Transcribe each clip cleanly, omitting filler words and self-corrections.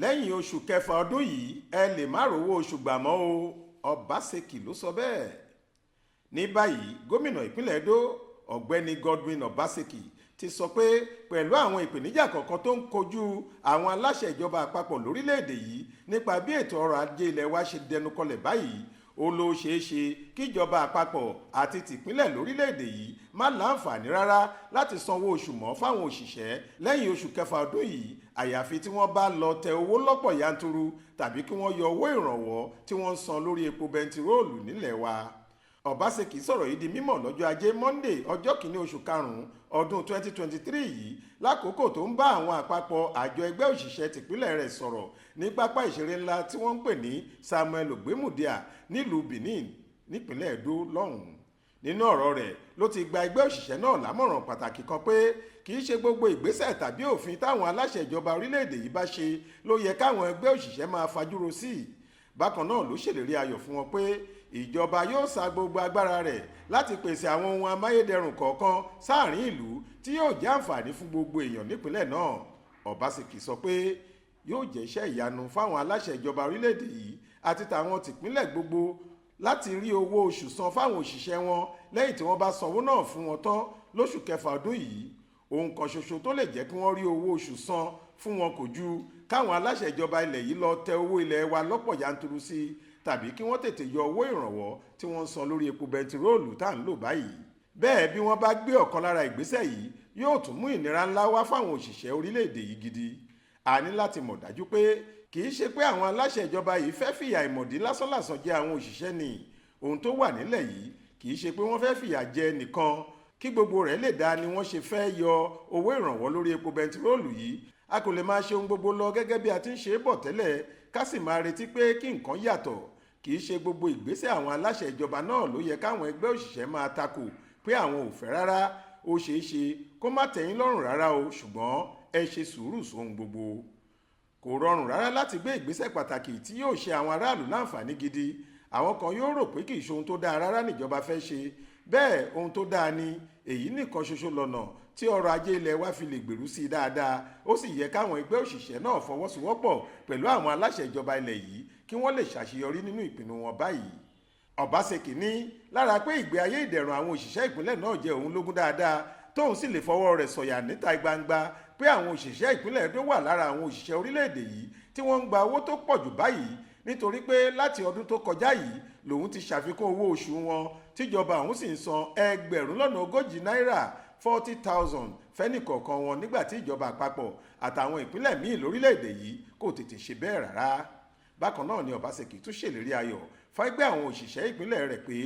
lẹ́yìn oṣù kẹfà ọdún yìí ẹ lè má rówó oṣù gbà mọ́ o, Obaseki ló sọ bẹ́ẹ̀. Ní báyìí gómìnà ìpínlẹ̀ Edo ọ̀gbẹ́ni Godwin Obaseki ti sọ pé pẹ̀lú àwọn ìpèníjà kọ̀ọ̀kan tó ń kojú àwọn aláṣẹ ìjọba àpapọ̀ lórílẹ̀‐èdè yìí nípa bí ètò ọrọ̀ ajé ilẹ̀ wa ṣe dẹnu kọlẹ̀ báyìí, ó ló ṣeé ṣe kíjọba àpapọ̀ àti tìpínlẹ̀ lórílẹ̀‐èdè yìí má láǹfààní rárá láti sanwó oṣù mọ́ fáwọn òṣìṣẹ́ lẹ́yìn oṣù kẹfà ọdún yìí, àyàfi tí wọ́n bá lọ tẹ owó lọ́pọ̀ yanturu tàbí kí wọ́n yọ owó ìrànwọ́ tí wọ́n ń san lórí epo bẹntiróòlù nílẹ̀ wa. Obaseki sọ̀rọ̀ yìí di mímọ̀ lọ́jọ́ ajé Monday ọjọ́ kìíní oṣù karùn-ún ọdún 2023 yìí lákòókò tó ń bá àwọn àpapọ̀ àjọ ẹgbẹ́ òṣìṣẹ́ tìpínlẹ̀ rẹ̀ sọ̀rọ̀ ní pápá ìṣeré ńlá tí wọ́n ń pè ní Samuel Ogbemudia nílùú Benin nípínlẹ̀ Edo lọ́hùn-ún. Nínú ọ̀rọ̀ rẹ̀ ló ti gba ẹgbẹ́ òṣìṣẹ́ náà lámọ̀ràn pàtàkì kan pé kì í ṣe gbogbo ìgbésẹ̀ tàbí òfin táwọn aláṣẹ ìjọba orílẹ̀-èdè yìí bá ṣe ló yẹ káwọn ẹgbẹ́ òṣìṣẹ́ máa fajúro sí. Bákan náà ló ṣèlérí ayọ̀ fún wọn pé ìjọba yóò sa gbogbo agbára rẹ̀ láti pèsè àwọn ohun amáyédẹrùn kọ̀ọ̀kan sáàrin ìlú tí yóò jẹ́ àǹfààní fún gbogbo èèyàn nípínlẹ̀ náà. Obaseki sọ pé yóò jẹ́ iṣẹ́ ìyanu fáwọn aláṣẹ ìjọba orílẹ̀-èdè yìí àti tàwọn tìpínlẹ̀ gbogbo láti rí owó oṣù san fáwọn òṣìṣẹ́ wọn lẹ́yìn tí wọ́n bá sanwó náà fún wọn tán lóṣù kẹfà ọdún yìí. Ohun kan ṣoṣo tó lè jẹ́ kí wọ́n rí owó oṣù san fún wọn kò ju káwọn aláṣẹ ìjọba ilẹ̀ yìí lọ tẹ owó ilẹ̀ wa lọ́pọ̀ yanturu sí tàbí kí wọ́n tètè yọ owó ìrànwọ́ tí wọ́n ń san lórí epo bẹntiróòlù tá à ń lò báyìí. Bẹ́ẹ̀ bí wọ́n bá gbé ọ̀kan lára ìgbésẹ̀ yìí yóò tún mú ìnira ńlá wá fáwọn òṣìṣẹ́ orílẹ̀-èdè yìí gidi. A ní láti mọ̀ dájú pé kì í ṣe pé àwọn aláṣẹ ìjọba yìí fẹ́ fìyà ìmọ̀dí lásánlàsàn jẹ àwọn òṣìṣẹ́ ni. Ohun tó wà nílẹ̀ yìí kì í ṣe pé wọ́n fẹ́ fìyà jẹ nìkan kí gbogbo rẹ̀ lè dáa ni wọ́n ṣe fẹ́ yọ owó ìrànwọ́ lórí epo bẹntiróòlù yìí. A kò lè máa ṣe ohun gbogbo lọ gẹ́gẹ́ bí a ti ń ṣe é bọ̀ tẹ́lẹ̀ ká sì máa retí pé kí nǹkan yàtọ̀. Kì í ṣe gbogbo ìgbésẹ̀ àwọn aláṣẹ ìjọba náà ló yẹ káwọn ẹgbẹ́ òṣìṣẹ́ máa takò pé àwọn ò fẹ́ rárá. Ó ṣeé ṣe kó má tẹ́yìn lọ́rùn rárá o, ṣùgbọ́n ẹ ṣe sùúrù sóhun gbogbo. Kò rọrùn rárá láti gbé ìgbésẹ̀ pàtàkì tí yóò ṣe àwọn aráàlú láǹfààní gidi. Àwọn kan yóò rò pé kì í ṣe ohun tó dáa rárá níjọba fẹ́ ṣe. Bẹ́ẹ̀ ohun tó dáa ni èyí nìkan ṣoṣo lọ́nà tí ọrọ̀ ajé ilẹ̀ wa fi lè gbèrú sí i dáadáa. Ó sì yẹ káwọn ẹgbẹ́ òṣìṣẹ́ náà fọwọ́sowọ́pọ̀ pẹ̀lú àwọn aláṣẹ ìjọba ilẹ̀ yìí kí wọ́n lè ṣàṣeyọrí nínú ìpinnu wọn báyìí. Obaseki ní lára pé ìgbé ayé ìdẹ̀rùn àwọn òṣìṣẹ́ ìpínlẹ̀ náà jẹ́ òun lógún dáadáa tóun sì lè fọwọ́ rẹ̀ sọ̀yà níta gbangba pé àwọn òṣìṣẹ́ ìpínlẹ̀ Edo wà lára àwọn òṣìṣẹ́ orílẹ̀-èdè yìí tí wọ́n ń gba owó tó pọ̀ jù báyìí, nítorí pé láti ọdún tó kọjá yìí lòun ti ṣàfikún owó oṣù wọn tíjọba òun sì ń san náírà 40,000 fẹ́nìkọ̀ọ̀kan wọn nígbà tí ìjọba àpapọ̀ àtàwọn ìpínlẹ̀ míì lórílẹ̀‐èdè yìí kò tètè ṣe bẹ́ẹ̀ rárá. Bákan náà ni Obaseki tún ṣèlérí ayọ̀ fẹ́gbẹ́ àwọn òṣìṣẹ́ ìpínlẹ̀ rẹ̀ pé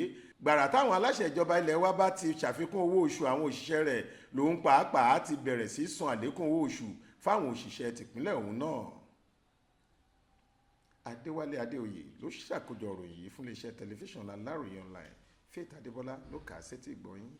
gbàrà táwọn aláṣẹ ìjọba ilẹ̀ wa bá ti ṣàfikún owó oṣù àwọn òṣìṣẹ́ rẹ̀ lòun pàápàá ti bẹ̀rẹ̀ sí san àlékún owó oṣù fáwọn òṣìṣẹ́ tìpínlẹ̀ òun náà. Adéwálé Adéoyè ló ṣàkójọ ìròyìn yìí fún iléeṣẹ́ tẹlifíṣàn Aláròyé online. Faith Adébọ́lá ló kà á sétí ìgbọ́ yín.